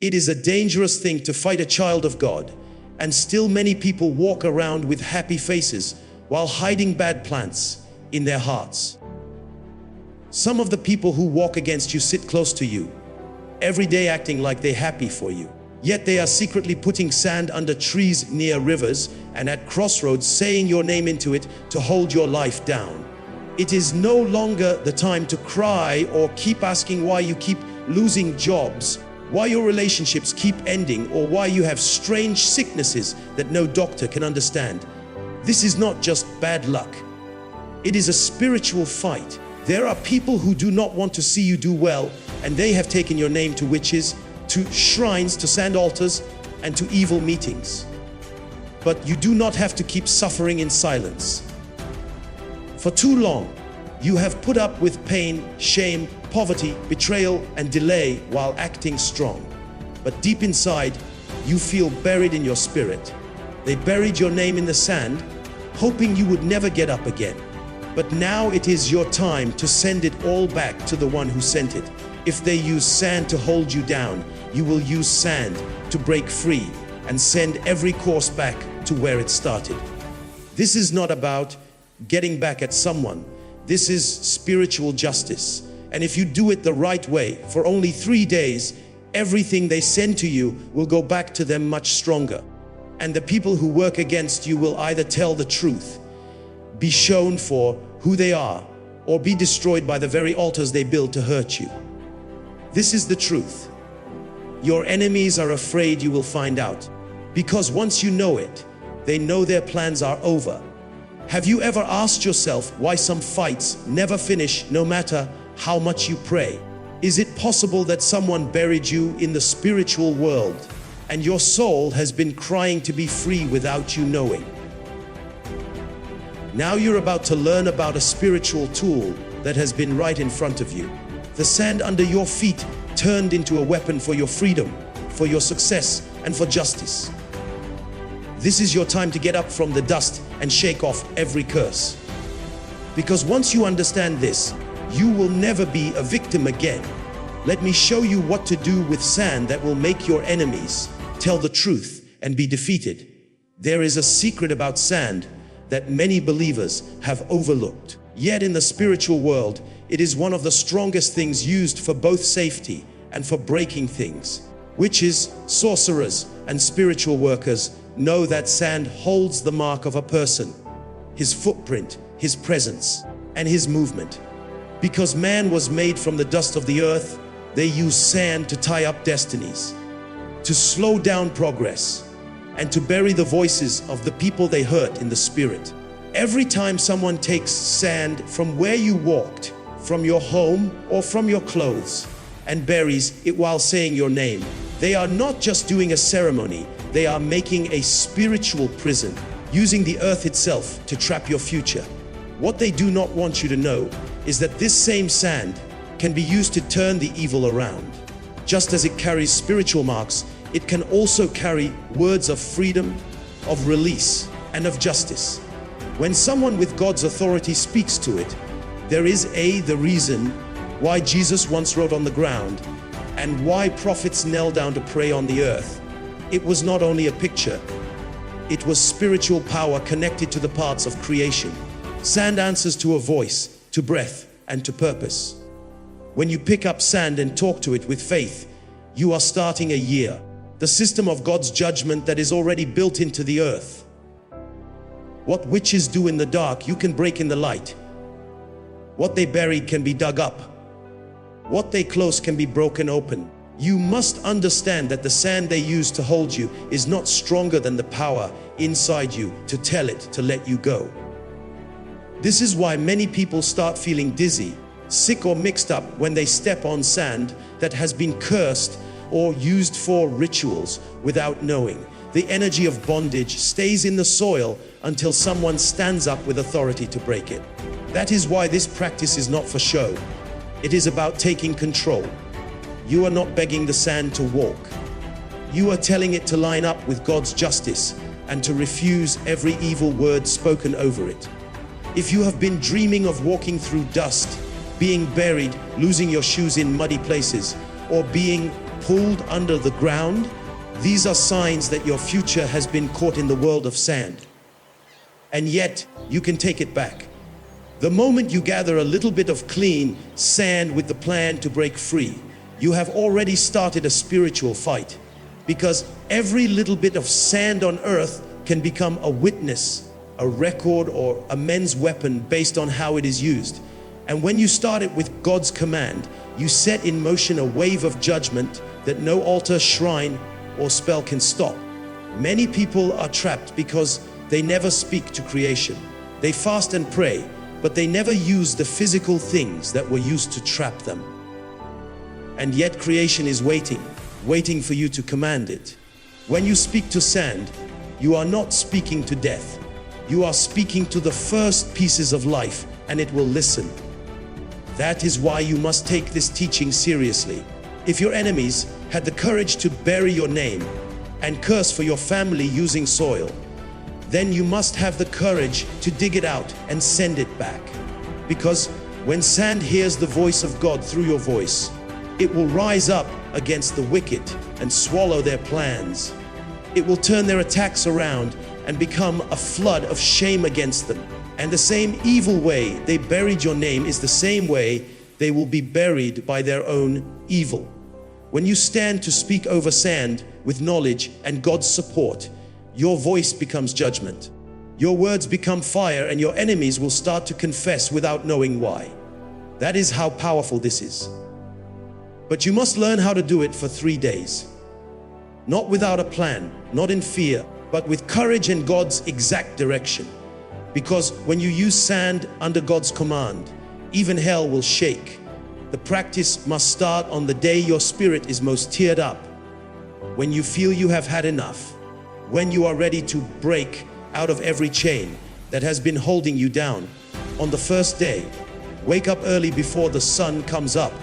It is a dangerous thing to fight a child of God, and still many people walk around with happy faces while hiding bad plans in their hearts. Some of the people who walk against you sit close to you, every day acting like they're happy for you. Yet they are secretly putting sand under trees near rivers and at crossroads, saying your name into it to hold your life down. It is no longer the time to cry or keep asking why you keep losing jobs, why your relationships keep ending, or why you have strange sicknesses that no doctor can understand. This is not just bad luck. It is a spiritual fight. There are people who do not want to see you do well, and they have taken your name to witches, to shrines, to sand altars, and to evil meetings. But you do not have to keep suffering in silence. For too long, you have put up with pain, shame, poverty, betrayal, and delay while acting strong. But deep inside, you feel buried in your spirit. They buried your name in the sand, hoping you would never get up again. But now it is your time to send it all back to the one who sent it. If they use sand to hold you down, you will use sand to break free and send every course back to where it started. This is not about getting back at someone. This is spiritual justice. And if you do it the right way, for only 3 days, everything they send to you will go back to them much stronger. And the people who work against you will either tell the truth, be shown for who they are, or be destroyed by the very altars they build to hurt you. This is the truth. Your enemies are afraid you will find out, because once you know it, they know their plans are over. Have you ever asked yourself why some fights never finish no matter how much you pray? Is it possible that someone buried you in the spiritual world and your soul has been crying to be free without you knowing? Now you're about to learn about a spiritual tool that has been right in front of you. The sand under your feet turned into a weapon for your freedom, for your success, and for justice. This is your time to get up from the dust and shake off every curse. Because once you understand this, you will never be a victim again. Let me show you what to do with sand that will make your enemies tell the truth and be defeated. There is a secret about sand that many believers have overlooked. Yet in the spiritual world, it is one of the strongest things used for both safety and for breaking things. Witches, sorcerers, and spiritual workers know that sand holds the mark of a person, his footprint, his presence, and his movement. Because man was made from the dust of the earth, they use sand to tie up destinies, to slow down progress, and to bury the voices of the people they hurt in the spirit. Every time someone takes sand from where you walked, from your home or from your clothes, and buries it while saying your name, they are not just doing a ceremony, they are making a spiritual prison, using the earth itself to trap your future. What they do not want you to know is that this same sand can be used to turn the evil around. Just as it carries spiritual marks, it can also carry words of freedom, of release, and of justice. When someone with God's authority speaks to it, there is the reason why Jesus once wrote on the ground and why prophets knelt down to pray on the earth. It was not only a picture, it was spiritual power connected to the parts of creation. Sand answers to a voice, to breath, and to purpose. When you pick up sand and talk to it with faith, you are starting a year, the system of God's judgment that is already built into the earth. What witches do in the dark, you can break in the light. What they buried can be dug up. What they close can be broken open. You must understand that the sand they use to hold you is not stronger than the power inside you to tell it to let you go. This is why many people start feeling dizzy, sick, or mixed up when they step on sand that has been cursed or used for rituals without knowing. The energy of bondage stays in the soil until someone stands up with authority to break it. That is why this practice is not for show. It is about taking control. You are not begging the sand to walk. You are telling it to line up with God's justice and to refuse every evil word spoken over it. If you have been dreaming of walking through dust, being buried, losing your shoes in muddy places, or being pulled under the ground. These are signs that your future has been caught in the world of sand. And yet, you can take it back. The moment you gather a little bit of clean sand with the plan to break free, you have already started a spiritual fight. Because every little bit of sand on earth can become a witness, a record, or a men's weapon based on how it is used. And when you start it with God's command, you set in motion a wave of judgment that no altar, shrine, or spell can stop. Many people are trapped because they never speak to creation. They fast and pray, but they never use the physical things that were used to trap them. And yet creation is waiting for you to command it. When you speak to sand, you are not speaking to death. You are speaking to the first pieces of life, and it will listen. That is why you must take this teaching seriously. If your enemies had the courage to bury your name and curse for your family using soil, then you must have the courage to dig it out and send it back. Because when sand hears the voice of God through your voice, it will rise up against the wicked and swallow their plans. It will turn their attacks around and become a flood of shame against them. And the same evil way they buried your name is the same way they will be buried by their own evil. When you stand to speak over sand with knowledge and God's support, your voice becomes judgment. Your words become fire, and your enemies will start to confess without knowing why. That is how powerful this is. But you must learn how to do it for 3 days. Not without a plan, not in fear, but with courage and God's exact direction. Because when you use sand under God's command, even hell will shake. The practice must start on the day your spirit is most teared up, when you feel you have had enough, when you are ready to break out of every chain that has been holding you down. On the first day, wake up early before the sun comes up.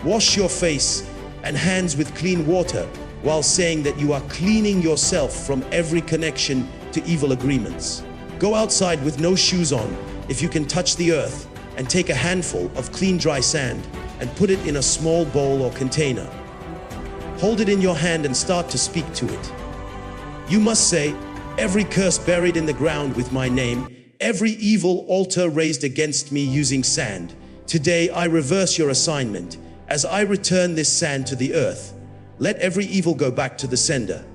Wash your face and hands with clean water while saying that you are cleaning yourself from every connection to evil agreements. Go outside with no shoes on if you can touch the earth, and take a handful of clean dry sand and put it in a small bowl or container. Hold it in your hand and start to speak to it. You must say, every curse buried in the ground with my name, every evil altar raised against me using sand, today I reverse your assignment. As I return this sand to the earth, let every evil go back to the sender.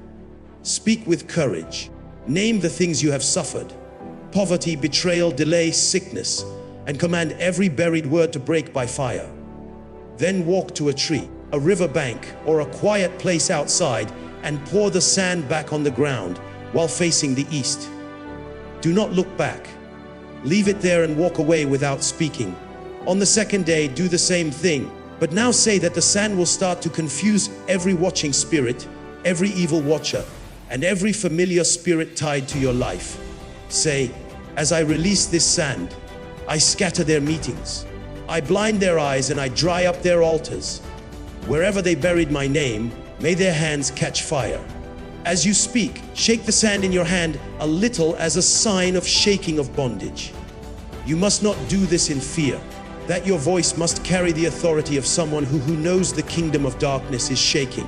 Speak with courage. Name the things you have suffered: poverty, betrayal, delay, sickness, and command every buried word to break by fire. Then walk to a tree, a river bank, or a quiet place outside and pour the sand back on the ground while facing the east. Do not look back. Leave it there and walk away without speaking. On the second day, do the same thing, but now say that the sand will start to confuse every watching spirit, every evil watcher, and every familiar spirit tied to your life. Say, as I release this sand, I scatter their meetings. I blind their eyes and I dry up their altars. Wherever they buried my name, may their hands catch fire. As you speak, shake the sand in your hand a little as a sign of shaking of bondage. You must not do this in fear. That your voice must carry the authority of someone who knows the kingdom of darkness is shaking.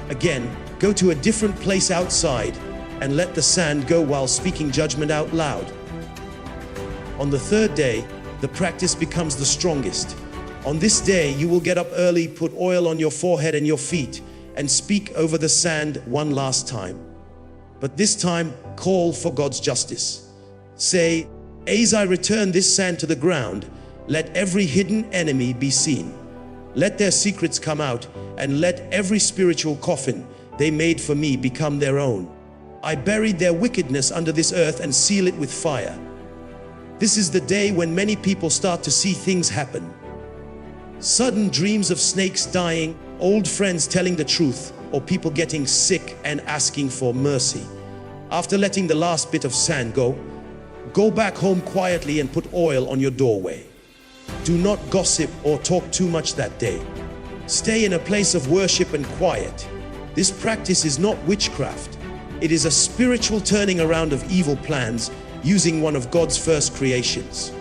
Again, go to a different place outside and let the sand go while speaking judgment out loud. On the third day, the practice becomes the strongest. On this day, you will get up early, put oil on your forehead and your feet, and speak over the sand one last time. But this time, call for God's justice. Say, as I return this sand to the ground, let every hidden enemy be seen. Let their secrets come out, and let every spiritual coffin they made for me become their own. I buried their wickedness under this earth and seal it with fire. This is the day when many people start to see things happen. Sudden dreams of snakes dying, old friends telling the truth, or people getting sick and asking for mercy. After letting the last bit of sand go back home quietly and put oil on your doorway. Do not gossip or talk too much that day. Stay in a place of worship and quiet. This practice is not witchcraft. It is a spiritual turning around of evil plans using one of God's first creations.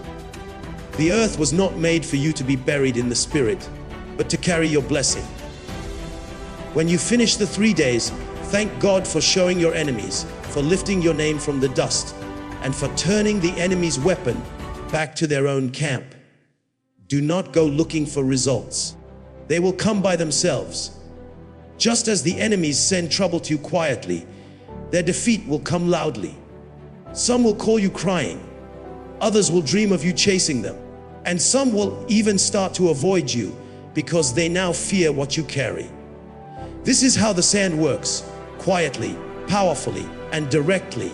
The earth was not made for you to be buried in the spirit, but to carry your blessing. When you finish the 3 days, thank God for showing your enemies, for lifting your name from the dust, and for turning the enemy's weapon back to their own camp. Do not go looking for results. They will come by themselves. Just as the enemies send trouble to you quietly, their defeat will come loudly. Some will call you crying. Others will dream of you chasing them. And some will even start to avoid you because they now fear what you carry. This is how the sand works, quietly, powerfully, and directly.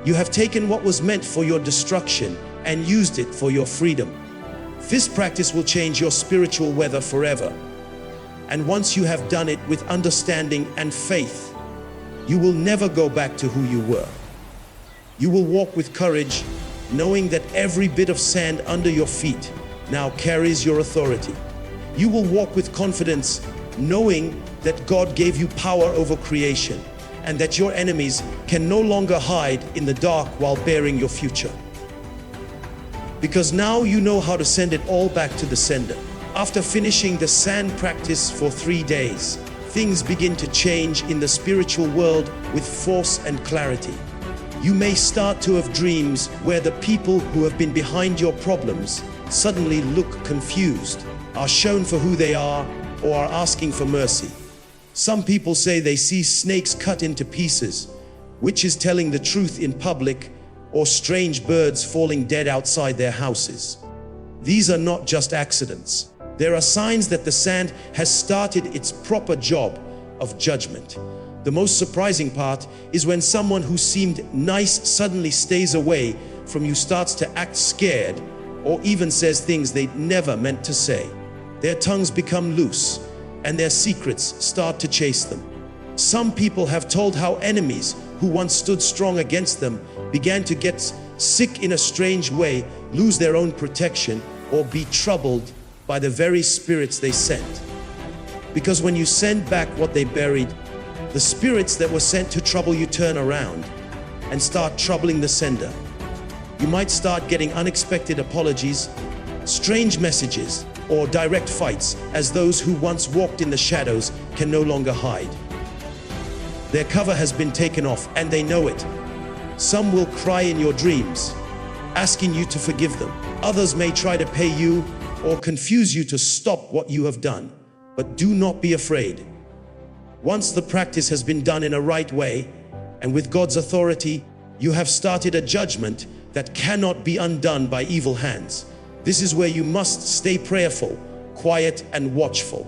You have taken what was meant for your destruction and used it for your freedom. This practice will change your spiritual weather forever. And once you have done it with understanding and faith, you will never go back to who you were. You will walk with courage, knowing that every bit of sand under your feet now carries your authority. You will walk with confidence, knowing that God gave you power over creation, and that your enemies can no longer hide in the dark while bearing your future. Because now you know how to send it all back to the sender. After finishing the sand practice for 3 days, things begin to change in the spiritual world with force and clarity. You may start to have dreams where the people who have been behind your problems suddenly look confused, are shown for who they are, or are asking for mercy. Some people say they see snakes cut into pieces, witches telling the truth in public, or strange birds falling dead outside their houses. These are not just accidents. There are signs that the sand has started its proper job of judgment. The most surprising part is when someone who seemed nice suddenly stays away from you, starts to act scared, or even says things they never meant to say. Their tongues become loose, and their secrets start to chase them. Some people have told how enemies who once stood strong against them began to get sick in a strange way, lose their own protection, or be troubled by the very spirits they sent. Because when you send back what they buried, the spirits that were sent to trouble you turn around and start troubling the sender. You might start getting unexpected apologies, strange messages, or direct fights, as those who once walked in the shadows can no longer hide. Their cover has been taken off, and they know it. Some will cry in your dreams, asking you to forgive them. Others may try to pay you or confuse you to stop what you have done. But do not be afraid. Once the practice has been done in a right way, and with God's authority, you have started a judgment that cannot be undone by evil hands. This is where you must stay prayerful, quiet, and watchful.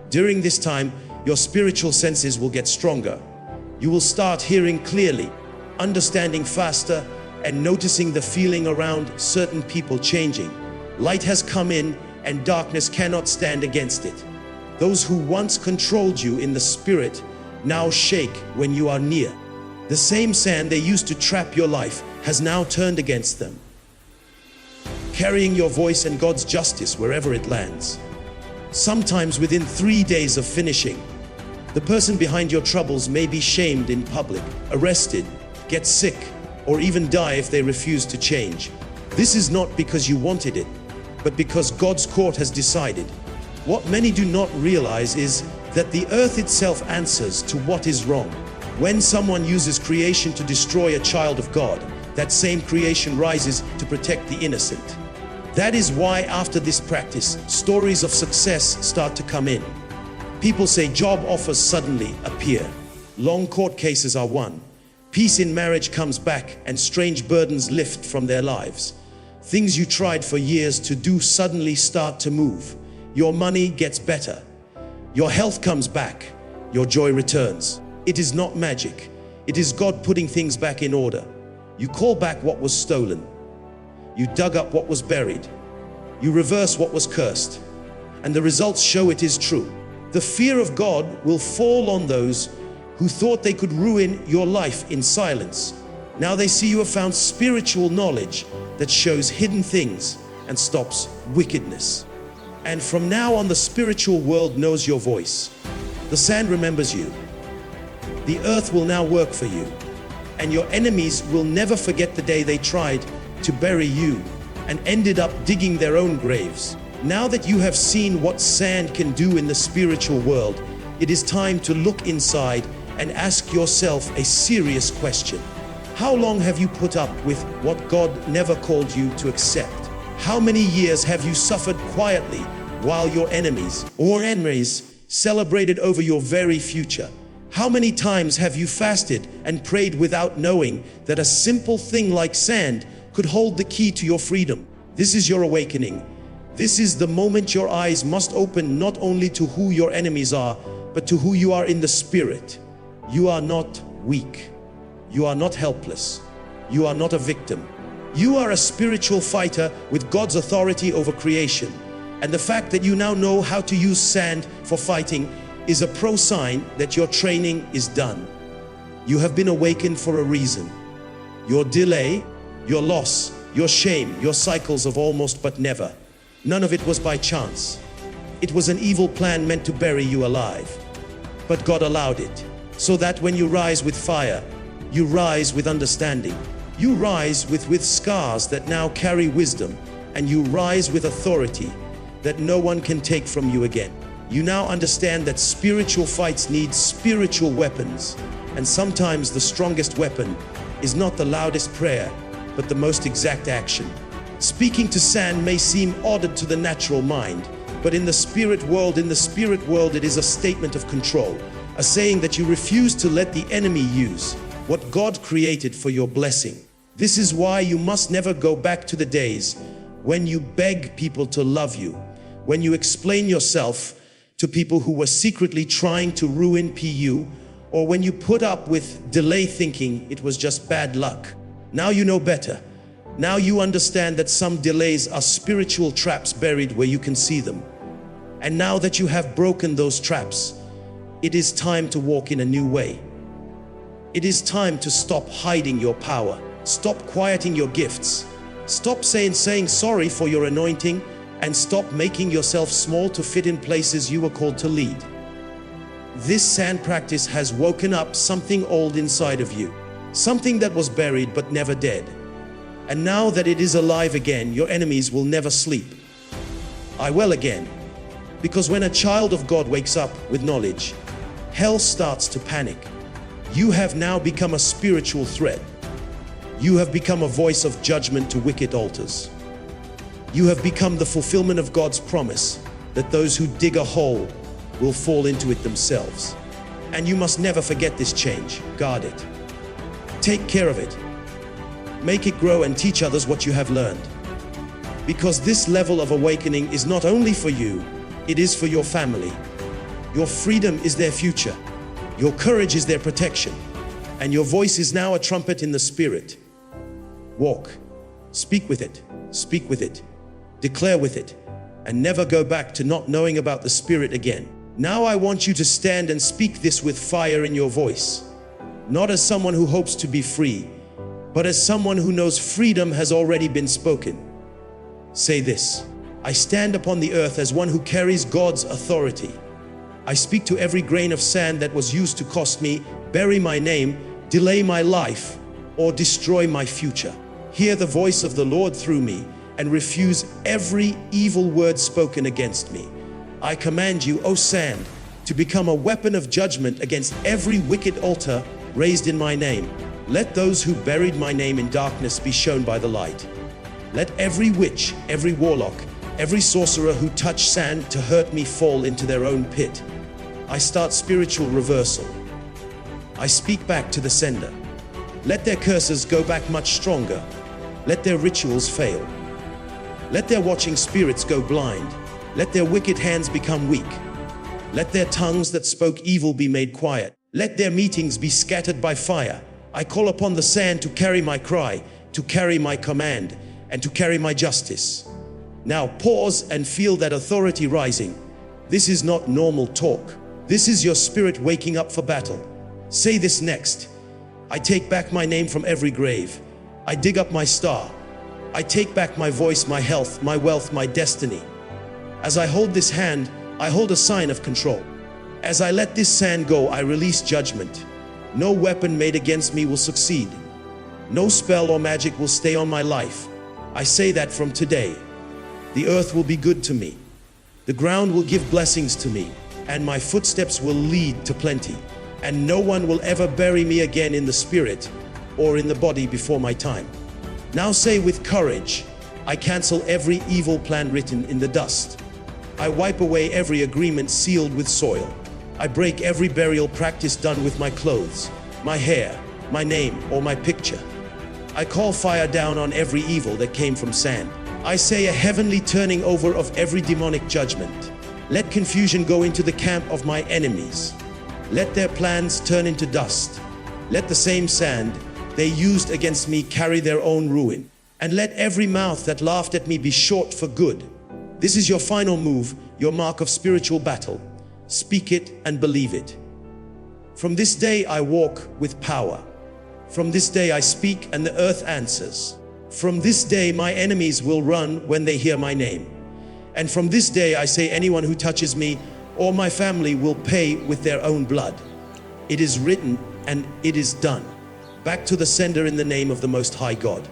During this time, your spiritual senses will get stronger. You will start hearing clearly, understanding faster, and noticing the feeling around certain people changing. Light has come in, and darkness cannot stand against it. Those who once controlled you in the spirit now shake when you are near. The same sand they used to trap your life has now turned against them, carrying your voice and God's justice wherever it lands. Sometimes within 3 days of finishing, the person behind your troubles may be shamed in public, arrested, get sick, or even die if they refuse to change. This is not because you wanted it, but because God's court has decided. What many do not realize is that the earth itself answers to what is wrong. When someone uses creation to destroy a child of God, that same creation rises to protect the innocent. That is why after this practice, stories of success start to come in. People say job offers suddenly appear. Long court cases are won. Peace in marriage comes back, and strange burdens lift from their lives. Things you tried for years to do suddenly start to move. Your money gets better. Your health comes back. Your joy returns. It is not magic. It is God putting things back in order. You call back what was stolen. You dug up what was buried. You reverse what was cursed. And the results show it is true. The fear of God will fall on those who thought they could ruin your life in silence. Now they see you have found spiritual knowledge that shows hidden things and stops wickedness. And from now on, the spiritual world knows your voice. The sand remembers you. The earth will now work for you. And your enemies will never forget the day they tried to bury you and ended up digging their own graves. Now that you have seen what sand can do in the spiritual world, it is time to look inside and ask yourself a serious question. How long have you put up with what God never called you to accept? How many years have you suffered quietly while your enemies celebrated over your very future? How many times have you fasted and prayed without knowing that a simple thing like sand could hold the key to your freedom? This is your awakening. This is the moment your eyes must open, not only to who your enemies are, but to who you are in the Spirit. You are not weak. You are not helpless. You are not a victim. You are a spiritual fighter with God's authority over creation. And the fact that you now know how to use sand for fighting is a pro-sign that your training is done. You have been awakened for a reason. Your delay, your loss, your shame, your cycles of almost but never, none of it was by chance. It was an evil plan meant to bury you alive. But God allowed it, so that when you rise with fire, you rise with understanding. You rise with scars that now carry wisdom, and you rise with authority that no one can take from you again. You now understand that spiritual fights need spiritual weapons, and sometimes the strongest weapon is not the loudest prayer, but the most exact action. Speaking to sand may seem odd to the natural mind, but in the spirit world, it is a statement of control, a saying that you refuse to let the enemy use what God created for your blessing. This is why you must never go back to the days when you beg people to love you, when you explain yourself to people who were secretly trying to ruin you, or when you put up with delay thinking it was just bad luck. Now you know better. Now you understand that some delays are spiritual traps buried where you can see them. And now that you have broken those traps, it is time to walk in a new way. It is time to stop hiding your power. Stop quieting your gifts. Stop saying sorry for your anointing, and stop making yourself small to fit in places you were called to lead. This sand practice has woken up something old inside of you, something that was buried but never dead. And now that it is alive again, your enemies will never sleep. I will again. Because when a child of God wakes up with knowledge, hell starts to panic. You have now become a spiritual threat. You have become a voice of judgment to wicked altars. You have become the fulfillment of God's promise that those who dig a hole will fall into it themselves. And you must never forget this change. Guard it. Take care of it. Make it grow and teach others what you have learned. Because this level of awakening is not only for you, it is for your family. Your freedom is their future. Your courage is their protection. And your voice is now a trumpet in the Spirit. Walk. Speak with it. Speak with it. Declare with it. And never go back to not knowing about the Spirit again. Now I want you to stand and speak this with fire in your voice. Not as someone who hopes to be free, but as someone who knows freedom has already been spoken. Say this: I stand upon the earth as one who carries God's authority. I speak to every grain of sand that was used to cost me, bury my name, delay my life, or destroy my future. Hear the voice of the Lord through me, and refuse every evil word spoken against me. I command you, O sand, to become a weapon of judgment against every wicked altar raised in my name. Let those who buried my name in darkness be shown by the light. Let every witch, every warlock, every sorcerer who touched sand to hurt me fall into their own pit. I start spiritual reversal. I speak back to the sender. Let their curses go back much stronger. Let their rituals fail. Let their watching spirits go blind. Let their wicked hands become weak. Let their tongues that spoke evil be made quiet. Let their meetings be scattered by fire. I call upon the sand to carry my cry, to carry my command, and to carry my justice. Now pause and feel that authority rising. This is not normal talk. This is your spirit waking up for battle. Say this next: I take back my name from every grave. I dig up my star. I take back my voice, my health, my wealth, my destiny. As I hold this hand, I hold a sign of control. As I let this sand go, I release judgment. No weapon made against me will succeed. No spell or magic will stay on my life. I say that from today. The earth will be good to me. The ground will give blessings to me. and my footsteps will lead to plenty, and no one will ever bury me again in the spirit or in the body before my time. Now say with courage, I cancel every evil plan written in the dust. I wipe away every agreement sealed with soil. I break every burial practice done with my clothes, my hair, my name, or my picture. I call fire down on every evil that came from sand. I say a heavenly turning over of every demonic judgment. Let confusion go into the camp of my enemies. Let their plans turn into dust. Let the same sand they used against me carry their own ruin. And let every mouth that laughed at me be short for good. This is your final move, your mark of spiritual battle. Speak it and believe it. From this day I walk with power. From this day I speak and the earth answers. From this day my enemies will run when they hear my name. And from this day I say anyone who touches me or my family will pay with their own blood. It is written and it is done. Back to the sender in the name of the Most High God.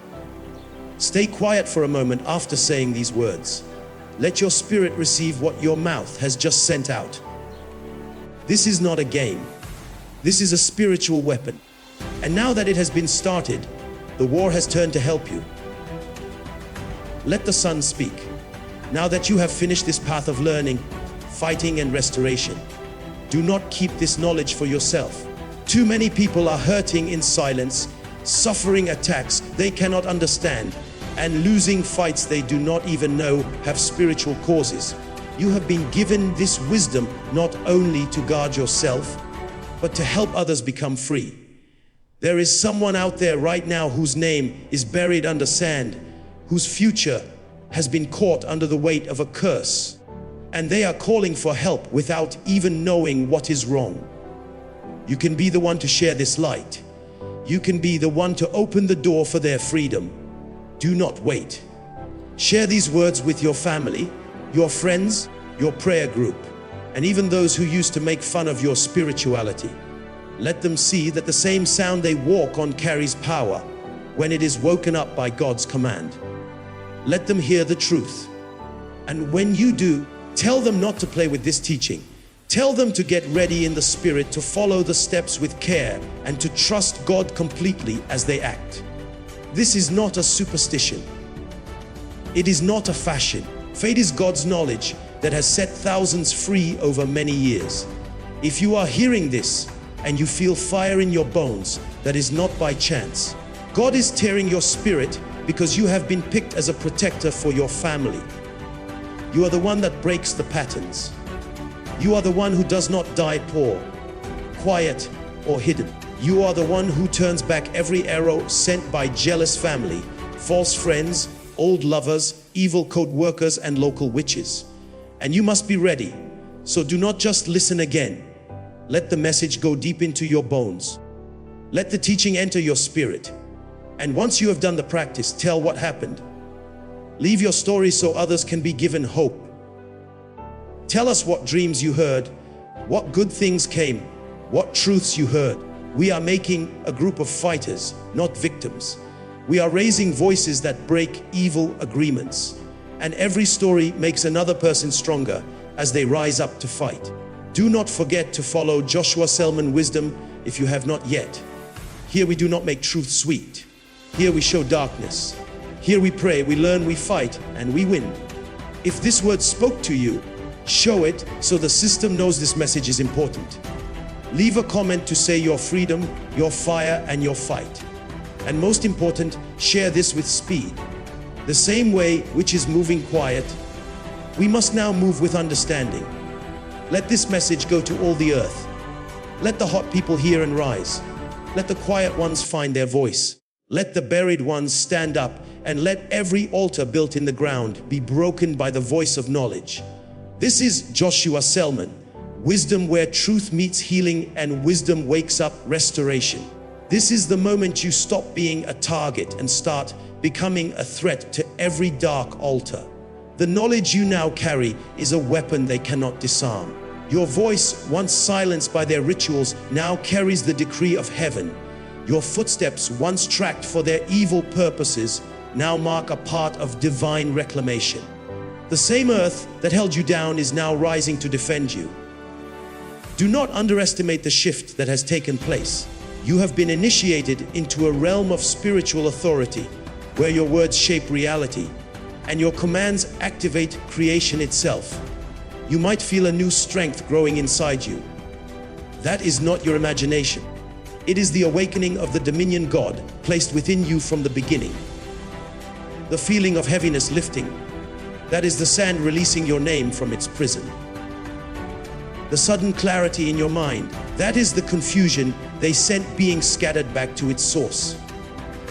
Stay quiet for a moment after saying these words. Let your spirit receive what your mouth has just sent out. This is not a game. This is a spiritual weapon. And now that it has been started, the war has turned to help you. Let the Son speak. Now that you have finished this path of learning, fighting, and restoration, do not keep this knowledge for yourself. Too many people are hurting in silence, suffering attacks they cannot understand, and losing fights they do not even know have spiritual causes. You have been given this wisdom not only to guard yourself, but to help others become free. There is someone out there right now whose name is buried under sand, whose future has been caught under the weight of a curse, and they are calling for help without even knowing what is wrong. You can be the one to share this light. You can be the one to open the door for their freedom. Do not wait. Share these words with your family, your friends, your prayer group, and even those who used to make fun of your spirituality. Let them see that the same sound they walk on carries power when it is woken up by God's command. Let them hear the truth. And when you do, tell them not to play with this teaching. Tell them to get ready in the spirit, to follow the steps with care, and to trust God completely as they act. This is not a superstition. It is not a fashion. Faith is God's knowledge that has set thousands free over many years. If you are hearing this and you feel fire in your bones, that is not by chance. God is tearing your spirit because you have been picked as a protector for your family. You are the one that breaks the patterns. You are the one who does not die poor, quiet, or hidden. You are the one who turns back every arrow sent by jealous family, false friends, old lovers, evil co-workers, and local witches. And you must be ready. So do not just listen again. Let the message go deep into your bones. Let the teaching enter your spirit. And once you have done the practice, tell what happened. Leave your story so others can be given hope. Tell us what dreams you heard, what good things came, what truths you heard. We are making a group of fighters, not victims. We are raising voices that break evil agreements. And every story makes another person stronger as they rise up to fight. Do not forget to follow Joshua Selman Wisdom if you have not yet. Here we do not make truth sweet. Here we show darkness. Here we pray, we learn, we fight, and we win. If this word spoke to you, show it so the system knows this message is important. Leave a comment to say your freedom, your fire, and your fight. And most important, share this with speed. The same way which is moving quiet, we must now move with understanding. Let this message go to all the earth. Let the hot people hear and rise. Let the quiet ones find their voice. Let the buried ones stand up, and let every altar built in the ground be broken by the voice of knowledge. This is Joshua Selman, wisdom where truth meets healing and wisdom wakes up restoration. This is the moment you stop being a target and start becoming a threat to every dark altar. The knowledge you now carry is a weapon they cannot disarm. Your voice, once silenced by their rituals, now carries the decree of heaven. Your footsteps, once tracked for their evil purposes, now mark a part of divine reclamation. The same earth that held you down is now rising to defend you. Do not underestimate the shift that has taken place. You have been initiated into a realm of spiritual authority, where your words shape reality, and your commands activate creation itself. You might feel a new strength growing inside you. That is not your imagination. It is the awakening of the dominion God placed within you from the beginning. The feeling of heaviness lifting, that is the sand releasing your name from its prison. The sudden clarity in your mind, that is the confusion they sent being scattered back to its source.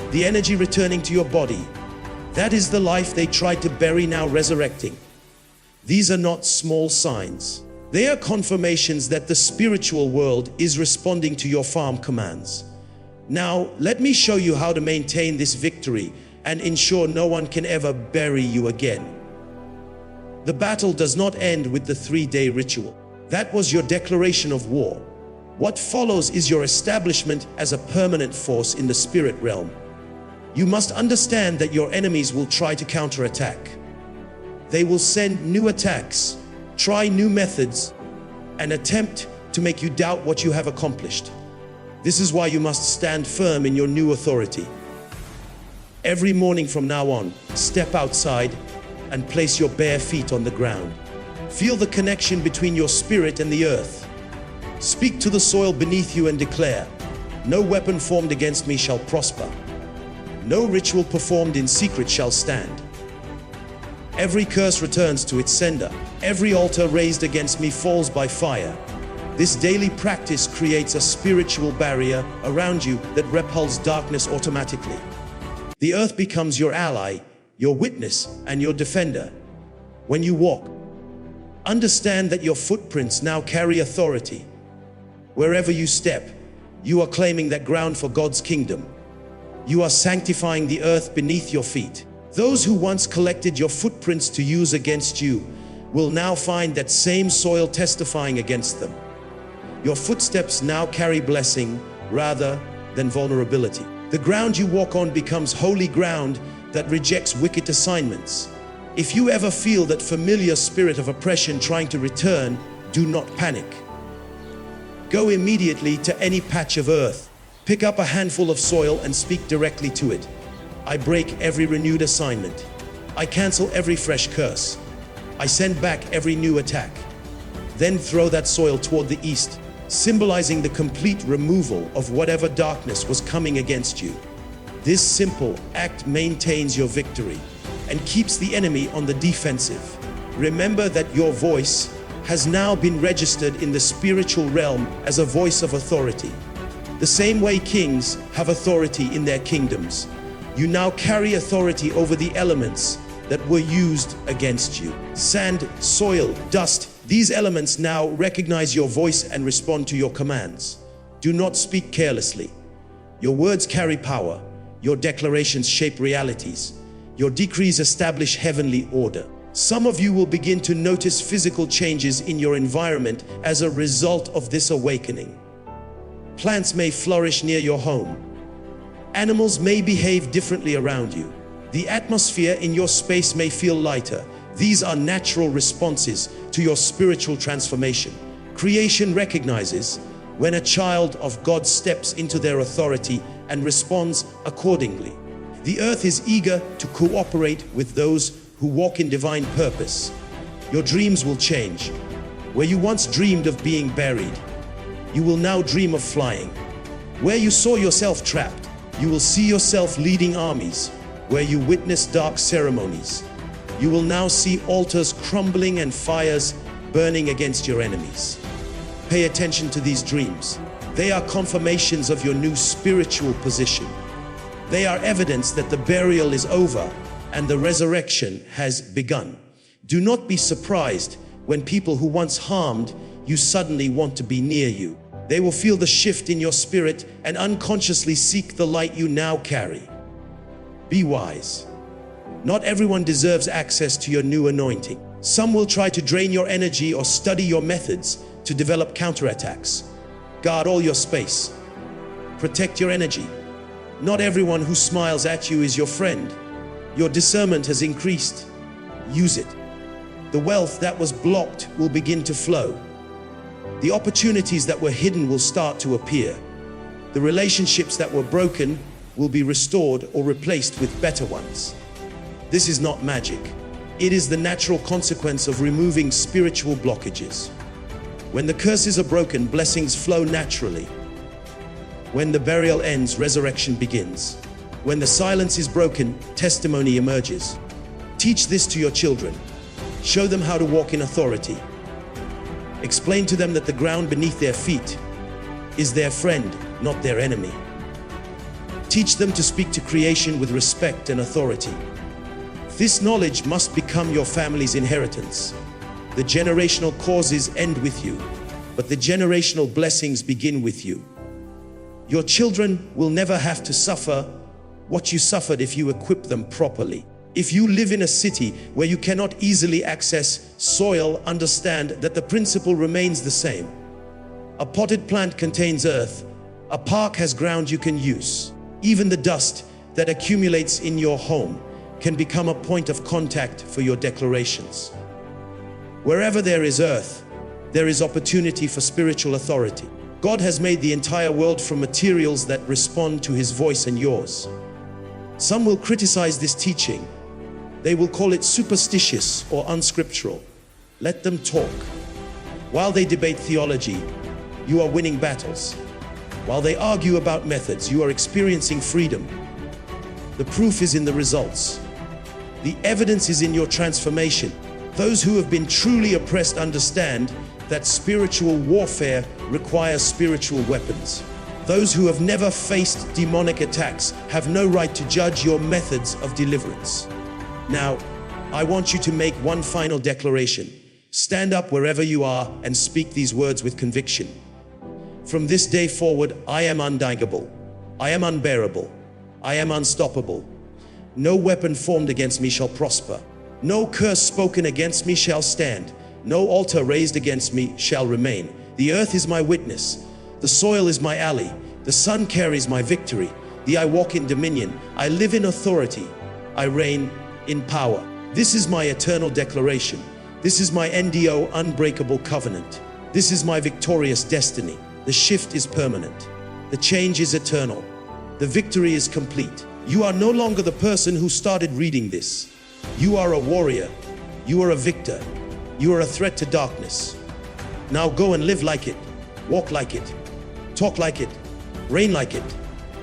The energy returning to your body, that is the life they tried to bury now resurrecting. These are not small signs. They are confirmations that the spiritual world is responding to your firm commands. Now, let me show you how to maintain this victory and ensure no one can ever bury you again. The battle does not end with the 3-day ritual. That was your declaration of war. What follows is your establishment as a permanent force in the spirit realm. You must understand that your enemies will try to counterattack. They will send new attacks, try new methods, and attempt to make you doubt what you have accomplished. This is why you must stand firm in your new authority. Every morning from now on, step outside and place your bare feet on the ground. Feel the connection between your spirit and the earth. Speak to the soil beneath you and declare, "No weapon formed against me shall prosper. No ritual performed in secret shall stand. Every curse returns to its sender. Every altar raised against me falls by fire." This daily practice creates a spiritual barrier around you that repels darkness automatically. The earth becomes your ally, your witness, and your defender. When you walk, understand that your footprints now carry authority. Wherever you step, you are claiming that ground for God's kingdom. You are sanctifying the earth beneath your feet. Those who once collected your footprints to use against you will now find that same soil testifying against them. Your footsteps now carry blessing rather than vulnerability. The ground you walk on becomes holy ground that rejects wicked assignments. If you ever feel that familiar spirit of oppression trying to return, do not panic. Go immediately to any patch of earth. Pick up a handful of soil and speak directly to it. I break every renewed assignment. I cancel every fresh curse. I send back every new attack. Then throw that soil toward the east, symbolizing the complete removal of whatever darkness was coming against you. This simple act maintains your victory and keeps the enemy on the defensive. Remember that your voice has now been registered in the spiritual realm as a voice of authority. The same way kings have authority in their kingdoms, you now carry authority over the elements that were used against you. Sand, soil, dust, these elements now recognize your voice and respond to your commands. Do not speak carelessly. Your words carry power. Your declarations shape realities. Your decrees establish heavenly order. Some of you will begin to notice physical changes in your environment as a result of this awakening. Plants may flourish near your home. Animals may behave differently around you. The atmosphere in your space may feel lighter. These are natural responses to your spiritual transformation. Creation recognizes when a child of God steps into their authority and responds accordingly. The earth is eager to cooperate with those who walk in divine purpose. Your dreams will change. Where you once dreamed of being buried, you will now dream of flying. Where you saw yourself trapped, you will see yourself leading armies. Where you witnessed dark ceremonies, you will now see altars crumbling and fires burning against your enemies. Pay attention to these dreams. They are confirmations of your new spiritual position. They are evidence that the burial is over and the resurrection has begun. Do not be surprised when people who once harmed you suddenly want to be near you. They will feel the shift in your spirit and unconsciously seek the light you now carry. Be wise. Not everyone deserves access to your new anointing. Some will try to drain your energy or study your methods to develop counterattacks. Guard all your space. Protect your energy. Not everyone who smiles at you is your friend. Your discernment has increased. Use it. The wealth that was blocked will begin to flow. The opportunities that were hidden will start to appear. The relationships that were broken will be restored or replaced with better ones. This is not magic. It is the natural consequence of removing spiritual blockages. When the curses are broken, blessings flow naturally. When the burial ends, resurrection begins. When the silence is broken, testimony emerges. Teach this to your children. Show them how to walk in authority. Explain to them that the ground beneath their feet is their friend, not their enemy. Teach them to speak to creation with respect and authority. This knowledge must become your family's inheritance. The generational causes end with you, but the generational blessings begin with you. Your children will never have to suffer what you suffered if you equip them properly. If you live in a city where you cannot easily access soil, understand that the principle remains the same. A potted plant contains earth. A park has ground you can use. Even the dust that accumulates in your home can become a point of contact for your declarations. Wherever there is earth, there is opportunity for spiritual authority. God has made the entire world from materials that respond to His voice and yours. Some will criticize this teaching. They will call it superstitious or unscriptural. Let them talk. While they debate theology, you are winning battles. While they argue about methods, you are experiencing freedom. The proof is in the results. The evidence is in your transformation. Those who have been truly oppressed understand that spiritual warfare requires spiritual weapons. Those who have never faced demonic attacks have no right to judge your methods of deliverance. Now, I want you to make one final declaration. Stand up wherever you are and speak these words with conviction. From this day forward, I am undyable. I am unbearable. I am unstoppable. No weapon formed against me shall prosper. No curse spoken against me shall stand. No altar raised against me shall remain. The earth is my witness. The soil is my ally. The sun carries my victory. I walk in dominion. I live in authority. I reign in power. This is my eternal declaration. This is my NDO unbreakable covenant. This is my victorious destiny. The shift is permanent. The change is eternal. The victory is complete. You are no longer the person who started reading this. You are a warrior. You are a victor. You are a threat to darkness. Now go and live like it. Walk like it. Talk like it. Reign like it.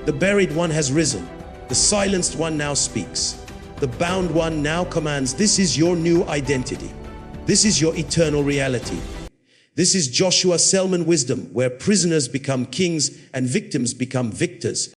The buried one has risen. The silenced one now speaks. The bound one now commands. This is your new identity. This is your eternal reality. This is Joshua Selman wisdom, where prisoners become kings and victims become victors.